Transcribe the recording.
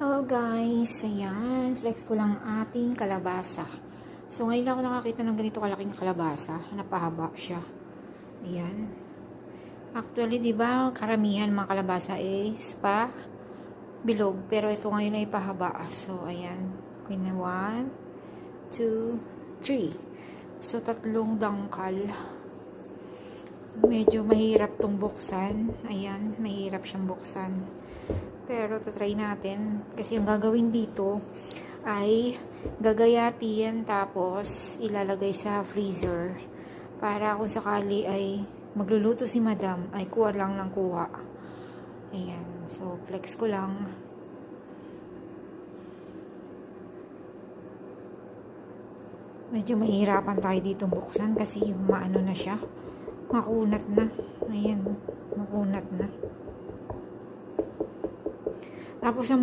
Hello guys, ayan, flex ko lang ating kalabasa. So ngayon lang ako nakakita ng ganito kalaking kalabasa, napahaba siya. Ayan. Actually, di ba, karamihan mga kalabasa is pa bilog, pero ito ngayon ay pahaba. So ayan, 1, 2, 3. So tatlong dangkal. Medyo mahirap tong buksan. Ayan, mahirap siyang buksan. Pero tatry natin kasi ang gagawin dito ay gagayati yan tapos ilalagay sa freezer para kung sakali ay magluluto si madam ay kuha lang ng kuha. Ayan, so flex ko lang. Medyo mahirapan tayo dito buksan kasi maano na siya, makunat na. Ayan, makunat na. Tapos ang